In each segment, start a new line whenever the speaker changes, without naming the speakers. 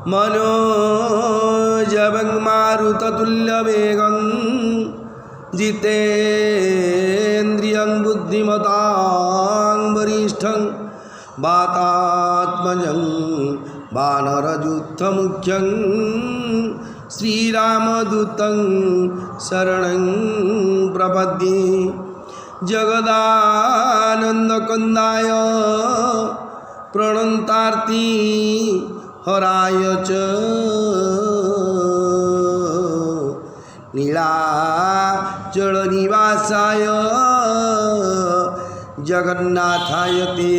मनोजवं मारुततुल्यवेगं जितेन्द्रियं बुद्धिमतां वरिष्ठं वातात्मजं वानरयूथमुख्यं श्रीरामदूतं शरणं प्रपद्ये। जगदानन्दकन्दाय प्रणतार्ति हराय च नीलाचलनिवासाय जगन्नाथाय ते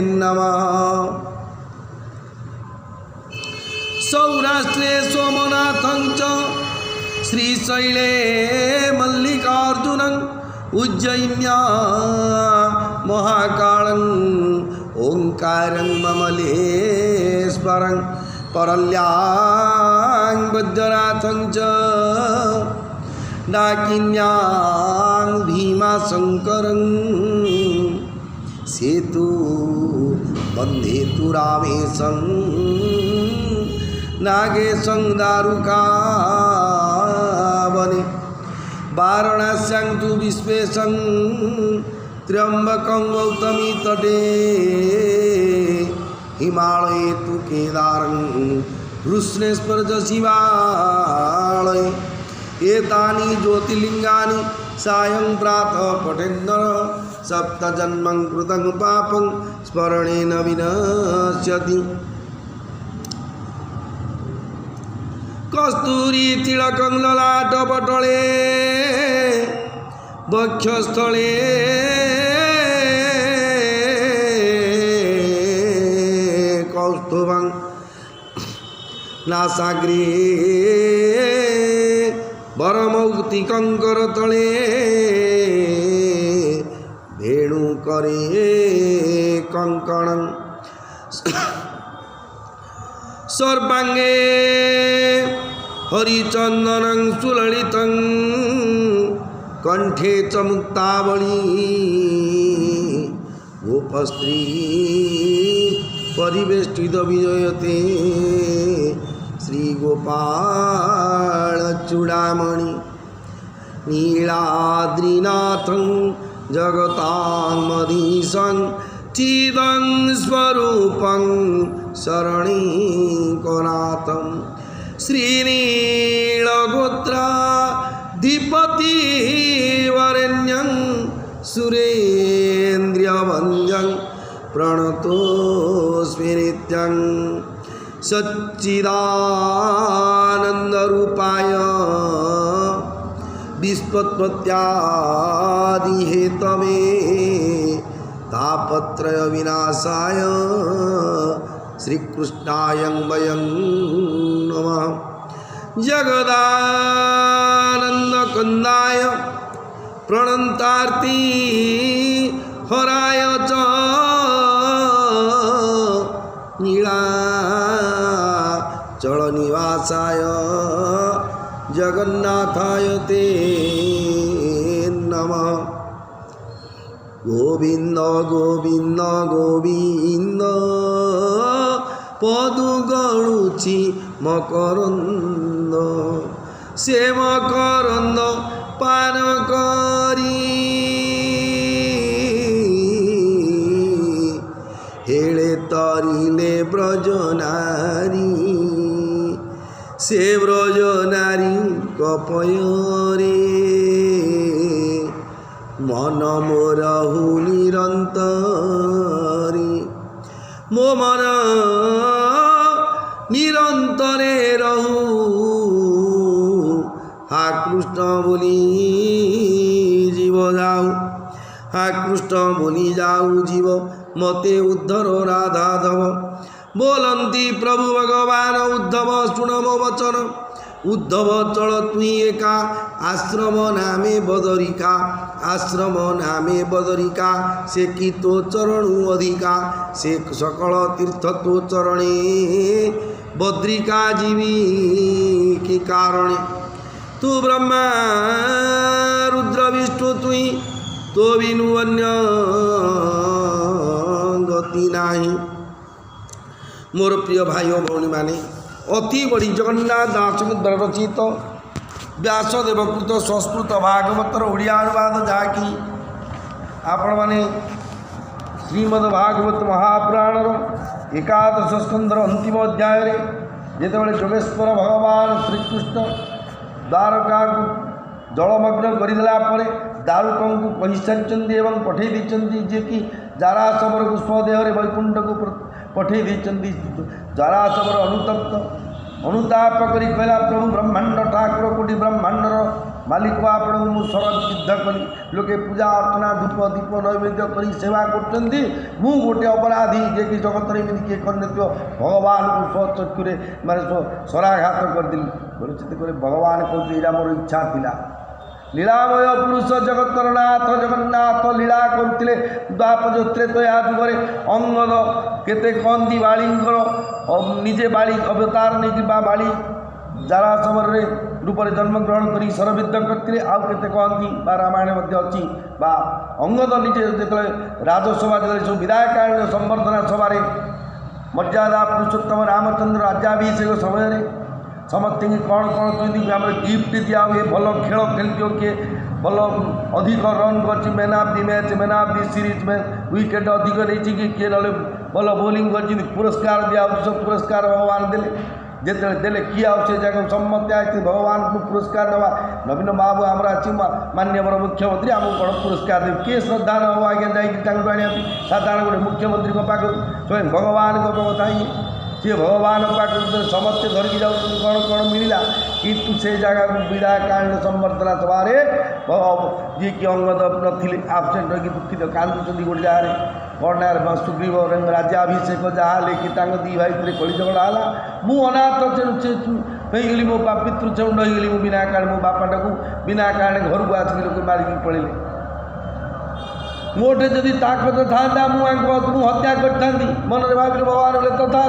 नमः। सौराष्ट्रे सोमनाथं च श्रीशैले मल्लिकार्जुनं उज्जयिन्या महाकालं ओंकारं ममलेश्वरं परल्यां वज्रनाथं च डाकिन्यां भीमाशंकरं सेतु वन्दे तु रामेशं नागेशं दारुकावने। वाराणस्यां तु विश्वेशं त्र्यंबकं गौतमी तटे हिमालये तु केदारं कृष्णेश्वर च शिवालये। एतानि ज्योतिर्लिंगानि सायं प्रातः पठेन्नर सप्तजन्मं कृतं पापं स्मरणेन विनश्यति। कस्तूरी तिलकं ललाटपटले वक्षस्थले कौस्तुभं नासाग्रे वरमौक्तिकं करतले वेणुकरे कंकणं सर्वांगे हरिचंदनं सुललितं कंठे च मुक्तावली गोपस्त्री परिवेष्टित विजयते श्रीगोपाल चूड़ामणि। नीलाद्रिनाथं जगतामधीशं चिदं स्वरूपं शरणीकनाथं श्रीनीलगोत्राधिपति वरेण्यं सुरेन्द्रियवन्द्यं प्रणतोऽस्मि नित्यं। सच्चिदानन्दरूपाय विश्वोत्पत्त्यादिहेतवे तापत्रय विनाशाय श्रीकृष्णाय वयं नमः। जगदानन्दकन्दाय प्रणतार्ति हराय च नीलाचलनिवासाय जगन्नाथाय ते नमः। गोविंद गोविंद गोविंद पदु गणुची मकरंद से मकरंद पान करी हेले तरिले ब्रजनारी से ब्रजनारी कपयरे मन मोर हु निरंतरी मो मन निरंतरे रहू हा कृष्ण बोली जीव जाऊ हा कृष्ण बोली जाऊ जीव मते उद्धर राधाधव बोलंती प्रभु भगवान उद्धव शुण मो वचन उद्धव चल तुई एका आश्रम नामे बदरिका आश्रम नामे बदरिका से कि तो चरणु अधिका से सकल तीर्थ तो चरणे बद्रिका जीवी कि कारणे तू ब्रह्मा रुद्र विष्णु तुई तो बिनु अन्य गति नाही मोर प्रिय भाई और भौणी मैंने अति बड़ी जगन्नाथ दास द्वारा रचित व्यासदेव कृत संस्कृत भागवतर ओडिया अनुवाद जहाँकि आपण मैंने श्रीमद्भागवत महापुराणर एकादश स्कंदर अंतिम अध्याय जितेबाला जोगेश्वर भगवान श्रीकृष्ण द्वारका जलमग्न करदेला दारुक को कही सारी एवं पठे जी कि जारासवर को स्वदेह वैकुंठ को पठे जारासवर अनुताप कर कहला प्रभु ब्रह्मांड ठाकुर कोटि ब्रह्मांडर मालिक आपण मु शरद सिद्ध कली लोके पूजा अर्चना धूप दीप नैवेद्य कर सेवा कर गोटे अपराधी जे कि जगत किए कर भगवान को स्वचक्षुरे माने शराघात करदेली भगवान कहते यहाँ मोर इच्छा थिला लीलामय पुरुष जगतर नाथ जगन्नाथ लीला करते द्वापर त्रेतया जुगे अंगद केते कहती बालींकर निजे बाली अवतार नहीं बाली जारासवर रूप में जन्मग्रहण कर शरविद्ध करते आउ केते कहती रामायण अच्छी अंगद निजे जो राजसभा जो सब विधायक संवर्धना सभार मर्यादा पुरुषोत्तम रामचंद्र राज्याभिषेक समय समस्त कौन कौन कहते आम गिफ्ट दिया हुए भल खेल खेलती किए भल अधिक रन कर man of the match man of the series में विकेट अधिक नहीं कि किए ना भल बोलिंग कर पुरस्कार दिया सब पुरस्कार भगवान देले जिते देले किए आए जगह समस्त आए भगवान को पुरस्कार नवा नवीन बाबू आमर अच्छी मान्यवर मुख्यमंत्री आमको कौन पुरस्कार देव किए श्रद्धा नब आज्ञा जाए साधारण गोटे मुख्यमंत्री पाक स्वयं भगवान कथा ही सी भगवान पाक समस्ते धरिकी जाऊँ कौन कौन मिलला किंतु से जगह विधायक संवर्धना सभार जी कि अंगद नी आबसेंट रही दुखित कांदुंट गोटे जगह कौन ना सुग्रीव राज्याभिषेक जहाँ लेकिन दी भाई कली झगड़ा है मु अनाथ होगली मो पितृचंड होगली मो बिना कारण मो बापाटा को बिना कारण घर को आसिक लोग मारिक पड़े मोटे जदि ताकत था मुझे हत्या करता मन में भाविल भगवान बोले तथा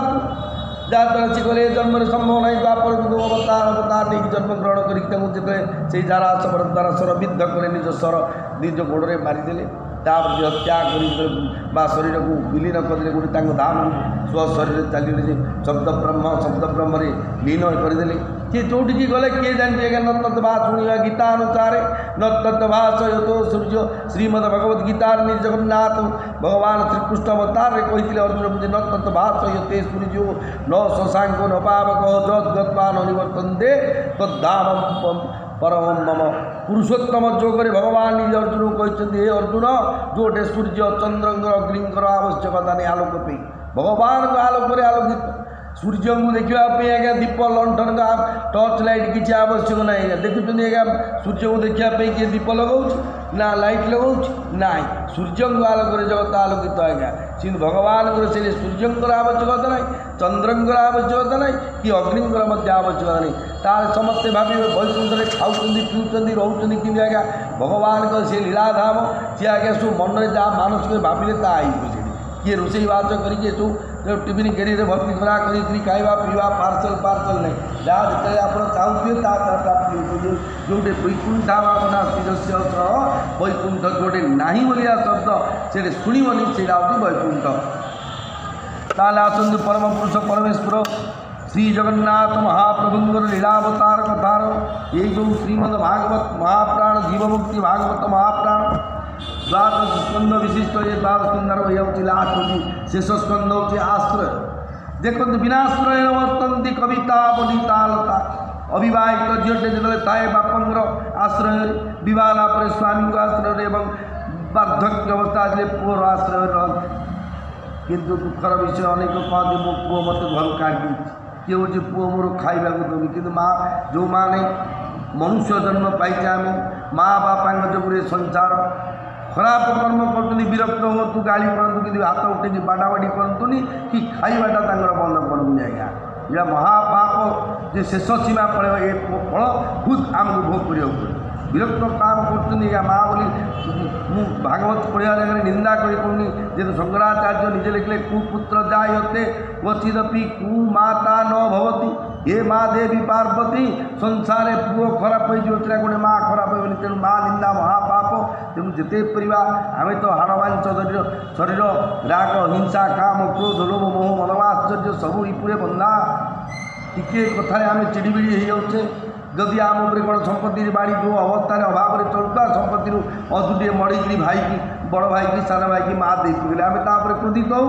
जहाँद्वारा सी कहले जन्म संभव नहीं द्वापर अवतार अवतार नहीं जन्म ग्रहण कर जारासवर द्वारा स्वर विद्ध कले निज स्वर निज गोड़े मारिदेले तापर हत्या कर शरीर को विलीन करदे गोटे धाम स्व शरीर चलिए शब्द ब्रह्म लीन करदे सी जो गले किए जानी न तत्वा शुणा गीता अनुसार न तत्वास तो सूर्य श्रीमद भगवद गीता जगन्नाथ भगवान श्रीकृष्ण अवतार कहते अर्जुन बुझे न तत्वास ये सूर्यो न शशांको न पावक जद्गत्वा न निवर्तन्ते तद्धाम परम मम पुरुषोत्तम जोगरे भगवान निज अर्जुन कहते हे अर्जुन जोटे सूर्य चंद्र अग्निंकर आवश्यकता नहीं आलोक पे भगवान को आलोक आलोकित सूर्य को देखापी आज्ञा दीप लंठन का टर्च लाइट किसी आवश्यक ना देखुं आज्ञा सूर्य को देखापी किए दीप लगाऊँ ना लाइट लगाऊँ ना सूर्य को आलोक जगत आलोकित आज्ञा सी भगवान से सूर्य आवश्यकता ना चंद्र आवश्यकता ना कि अग्निंकर आवश्यकता नहीं तार समस्ते भावी वैकुंठ खाऊँ पीऊँ रोच कि आज्ञा भगवान का सी लीलाधाम सी आज्ञा सब मन में जहाँ मानसिक भाविले ताई किए रोषई बास करके जो टिफिन गेरी भर्ती करा खाଇବା पीवा पार्सल नहीं जहाँ जिते आप चाहूए प्राप्ति जोटे वैकुंठा भावना शिरस्य वैकुंठ जोटे नहीं बोलिया शब्द से शुणवनी से वैकुंठ ताले आसत परम पुरुष परमेश्वर श्री जगन्नाथ महाप्रभुंर लीलावतार कथार ये जो श्रीमद भागवत महाप्राण जीवमुक्ति भागवत महाप्राण द्वादश स्कंद विशिष्ट ये द्वादश स्कंदर वही लास्ट होती शेष स्कंद होती आश्रय देखो विनाश्रय वर्तंती कविता बलिता लता अविवाहित झीटे जो थाए बापर आश्रय बा स्वामी आश्रय एवं वार्धक्य अवस्था आज पुअर आश्रय किंतु दुखर विषय अनेक कहते मो पुओ मत घर काटी किए हूँ पुओ मोर खाइबा दूनी कि माँ जो माँ नहीं मनुष्य जन्म पाइचे आम माँ बापा जो संसार खराब कर्म कर विरक्त हो तू गाड़ी करूँ कि हाथ उठे बाड़ाबाड़ी करूँ कि खाइबाटा बंद करूँ आज्ञा यह महापाप जे शेष सीमा पड़े ये फल खुद आमको भोग कर विरक्त काम कर माँ बोली भागवत पढ़िया जगह निंदा करूनी जेहेतु शंकराचार्य निजे लिखले कुपुत्र जायते क्वचिदपि कुमाता न भवति ये माँ देवी पार्वती संसारे पुओ खराब हो गोटे माँ खराब हो तेणु माँ निंदा महापाप तेणु जिते परिवा आम तो हाड़वांच शरीर राग हिंसा काम क्रोध लोभ मोह मनोआश्चर्य सबू इपुरे बंधा टिके कथार आम चिड़ीबिड़ी हो जाऊे जदि आम कौन संपत्ति बाड़ी जो अवस्था अभाव में चलता संपत्ति अधुटे मड़ी भाई की बड़ भाई की सान भाई की माँ दे पड़े आम तापर क्रोधित हो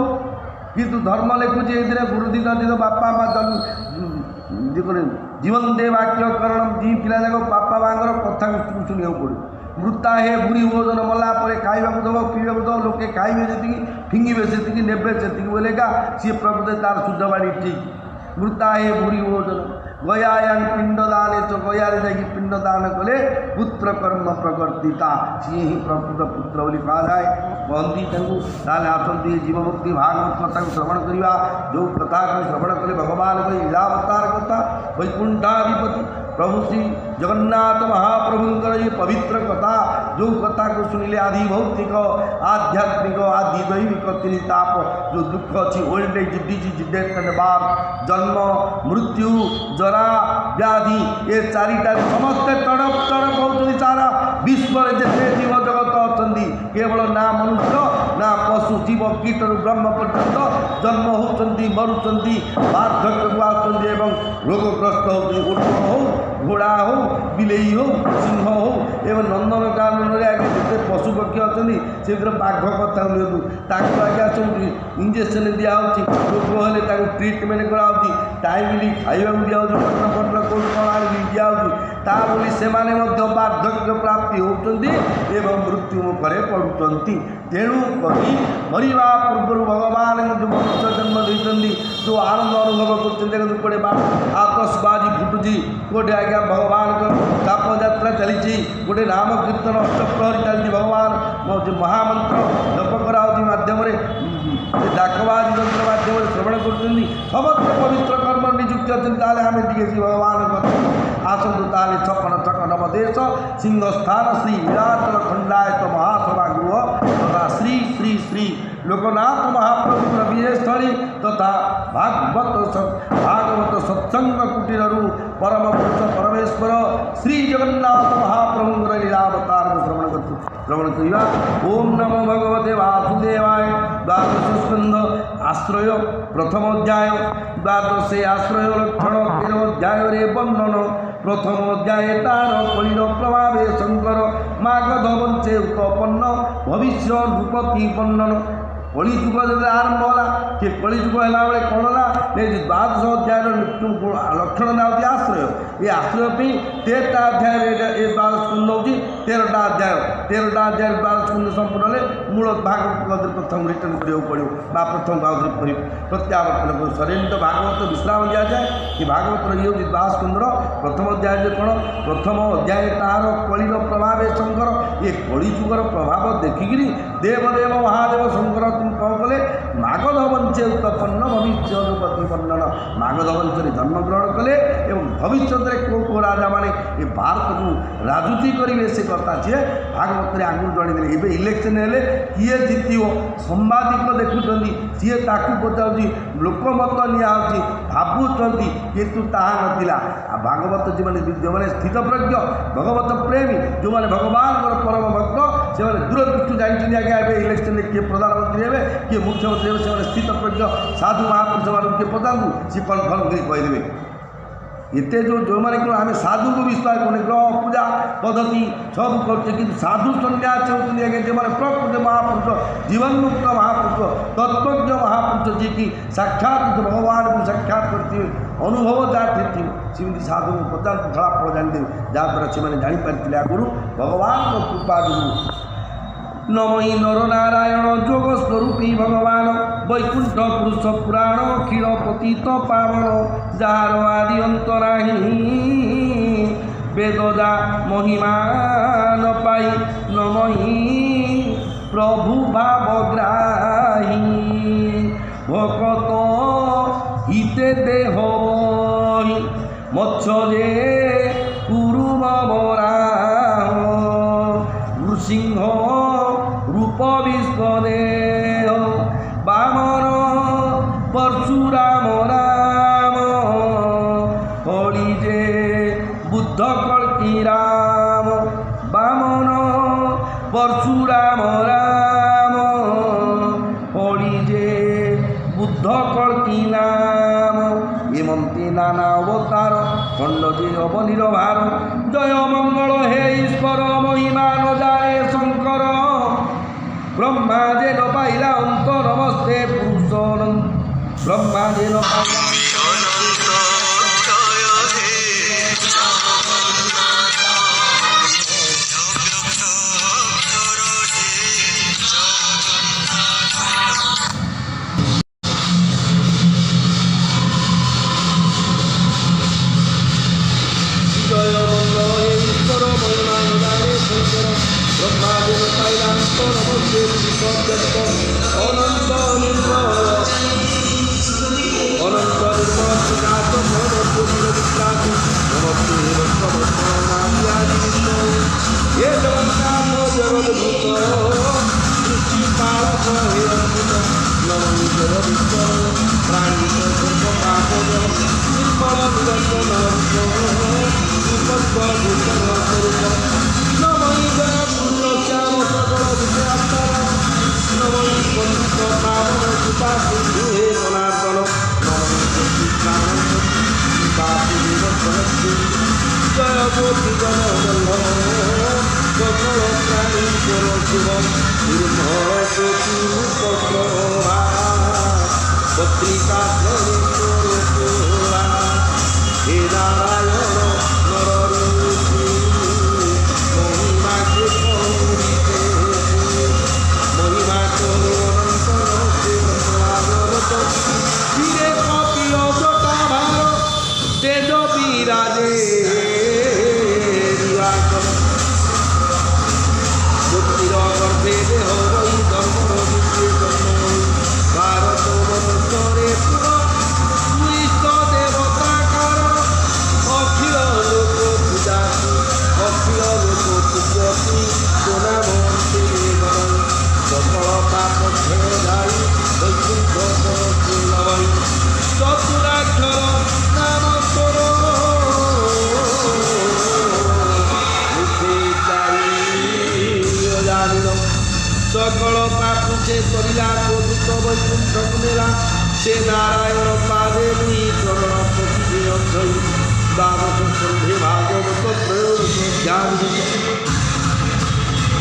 किंतु धर्म लिखुचे ये गुरुदी नदी बापा माँ जीवन दे वाक्य करण जी पिला जाक बापा माँ कथा शुणा पड़े मृता हे बुरी भोजन मला खावा दब पीवा दब लोके खाइबे जी फिंगे से नेबे से बोलेगा सी प्रकृति तार शुद्ध बाड़ी ठीक मृता हे बुरी भोजन गयायां पिंडदान तो गयारे जाकि पिंडदान कले पुत्र कर्म प्रवर्तिता सी ही प्रकृत पुत्र बोली कहा जाए कहती आसती जीवमुक्ति भागवत कथा श्रवण करवा जो कथा को श्रवण कले भगवान को लीलावतार कथा वैकुंठाधिपति प्रभु श्री जगन्नाथ महाप्रभुंकर ये पवित्र कथा जो कथा को सुनिले आदि भौतिक आध्यात्मिक आदि दैविक तीन ताप जो दुख अच्छी old age disease death and birth जन्म मृत्यु जरा व्याधि ये चारिटा समस्ते तड़प तड़प होती सारा विश्व जिते जीव जगत अच्छा केवल ना मनुष्य ना पशु जीव कीट ब्रह्म पर्यंत जन्म होती मरुंच वार्धक्य आसुँच रोगग्रस्त होती ओट हो घोड़ा हो बिलेई हो सिंह हो एवं नंदन कानन आगे जिते पशु पक्षी अच्छा से बाघ कथा लिखु ताकू आज्ञा सब इंजेक्शन दिखाई रोग हेल्ले ट्रिटमेंट कराऊँगी टाइमली खाइबा दिखाई पटना पटना कौन कौन आगे दिखाई बोली से वार्धक्य प्राप्ति होती मृत्यु मुखरे पड़ुंट तेणु करी मरवा पूर्व भगवान जो मनुष्य जन्म देते जो आनंद अनुभव कर आतसबाजी फुटुची गोटे आज्ञा भगवान ताप यात्रा चली गोटे नाम कीर्तन अष्टप्रहरी चलती भगवान महामंत्र जप कराऊँगी मध्यम डाकबाजी यंत्र मध्यम श्रवण कर समस्त पवित्र कर्म निजुक्त अच्छे आम टे भगवान आसतु ताले छपन छक नवदेश सिंहस्थान श्री नीलाचल खंडायत महासभा गृह तथा श्री श्री श्री लोकनाथ महाप्रभु विजयस्थली तथा भागवत सत्संग कुटीर परम पुरुष परमेश्वर श्री जगन्नाथ महाप्रभु लीलावतार श्रवण करवा। ओम नमो भगवते वासुदेवाय द्वादश स्कंध आश्रय प्रथम अध्याय द्वादश आश्रय लक्षण तेरह अध्याय वर्णन प्रथम अध्याय तार कलिर प्रभावे शंकर मागध वंशे उत्पन्न भविष्य नृपति वर्णन कलिजुग जब आरंभ होला कि कलिजुग है कौन है द्वादश अध्याय लक्षण ना होती आश्रय ये आश्रय पे 13टा अध्याय द्वादश स्कंद हो 13टा अध्याय द्वादश स्कंद संपूर्ण मूल भागवत प्रथम रिटर्न करा पड़ो प्रथम भागवत कर प्रत्यावर्तन कर शरीर भागवत विश्राम दि जाए कि भागवत ये हूँ द्वादश स्कंदर प्रथम अध्याय कौन प्रथम अध्याय तार कलिर प्रभाव शंकर ये कलिजुगर प्रभाव देखिकी देवदेव महादेव शंकर कौन कले मागध वंशे उत्पन्न भविष्य अनुपति वर्णन मागध वंश जन्मग्रहण कले एवं भविष्य कौ राजा मैंने ये भारत को राजनीति करेंगे से कथा सी भागवत में आगुरी जणीदे ए इलेक्शन हेले किए जीत सांबादिक देखुं सी पचार लोकमत निआसी भावुंट कितु ताहा नाला भागवत जो मैंने स्थितप्रज्ञ भगवत प्रेमी जो मैंने भगवान परम भक्त से दूरदृष्टि जानते आज्ञा इलेक्शन में किए प्रधानमंत्री हे किए मुख्यमंत्री हे से स्थितप्रज्ञ साधु महापुरुष मान किए पचारू सी कन्फर्म कर कहीदेवे एते जो मैंने कौन आम साधु को विश्वास करें ग्रह पूजा पद्धति सब कर साधु सन्यास होती आगे जो मैंने प्रकृत महापुरुष जीवन मुक्त महापुरुष तत्वज्ञ महापुरुष जी की साक्षात भगवान को साक्षात करते अनुभव जहाँ थी सेमती साधु को पचार फलाफल जानीदेवे जहाँद्वारा से जापारे आगुरी भगवान कृपा जो नमई नर नारायण जोग स्वरूपी भगवान वैकुंठ पुरुष पुराण क्षीर पतित पावन जार आदि अंत नाही वेदजा महिमा न पाई नमई प्रभु भावग्राही भकत हिते देह मत्सरे कुरुम बराह नृसिंह रूप विस्पदेह बामन परशुराम राम हरिजे बुद्ध कल्की राम बामन परशु নিয়ন্তি নানা অবতার খণ্ড যে অবনির্ভার জয় মঙ্গল হে ঈশ্বর মহিমা ন জানে শঙ্কর ব্রহ্মা যেন পাইলা অন্ত নমস্তে পুরুষ ব্রহ্মা যেন পাইলা জয় মঙ্গল হে ঈশ্বর মহিমা ন জানে শঙ্কর ব্রহ্মা যেন পাইলা অন্ত নমস্তে পুরুষ অনন্ত নির্মল অনন্ত নির্মল প্রকাশ নমস্তে হে জগন্নাথ জগদ্ভূত সৃষ্টি পালক হে অদ্ভুত নমঃ জগদীশ প্রাণী সর্ব পাপ নির্মল নিরঞ্জন উপস্থ ভূষণ স্বরূপ নমঃ জয় পুণ্য শ্যাম সকল বিদ্যাত্মা নমঃ পণ্ডিত পাবন কৃপা সিন্ধু হে সনাতন নমঃ জয় জ্যোতি জনবল্লভ সকল প্রাণী কর শিব নির্মল জ্যোতি উপপ্রভা পত্রিকা হে নারায়ণ নররূপী মহিমাকে করিতে মহিমা করো অনন্ত ভাগবত ধীরে কপিল জটাভার তেজ বিরাজে বুদ্ধির গর্ভে দেহ বৈ ধর্মর বিদ্যে জন্ম ভারত বৎসরে পুষ্ট দেবতাকার অখিল লোক পূজাতি অখিল লোক পূজতি সোনামন্তে সকল পাপ ছেড়াই বৈকুণ্ঠ লবাই চতুরাক্ষর নাম তোর মুখে চাই জানিল সকল পাপ সে করিলা প্রভূত বৈকুণ্ঠ মেলা সে নারায়ণ পাদে দুই চরণ প্রতি অধ্যয় দ্বাদশ সন্ধে ভাগবত ত্রয়োদশ জ্ঞান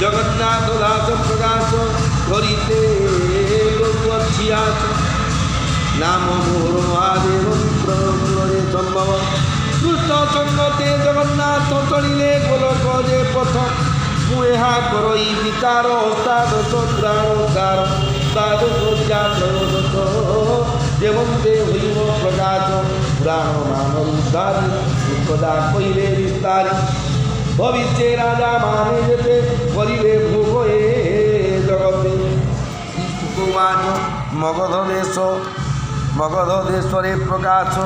জগন্নাথ দাস প্রকাশ করিতে লোকিয়াস নাম মোর মহাদেব প্রণয়ে সম্ভব কৃষ্ণ সঙ্গতে জগন্নাথ চলিলে গোলক যে পথ ମୁଁ ଏହା କରଇ ବିଚାର ଅଷ୍ଟାଦଶ ପୁରାଣୋଦ୍ଧାର ଦ୍ୱାଦଶ ତ୍ରୟୋଦଶ ଦେବନ୍ତେ ହୋଇବ ପ୍ରକାଶ ପୁରାଣ ମାନ ଉଦ୍ଧାରି ଦୁଃଖଦା କହିଲେ ବିସ୍ତାରି ଭବିଷ୍ୟ ରାଜା ମାନେ ଯେତେ କରିବେ ଭୋଗ ଏ ଜଗତେ ମଗଧ ଦେଶରେ ପ୍ରକାଶ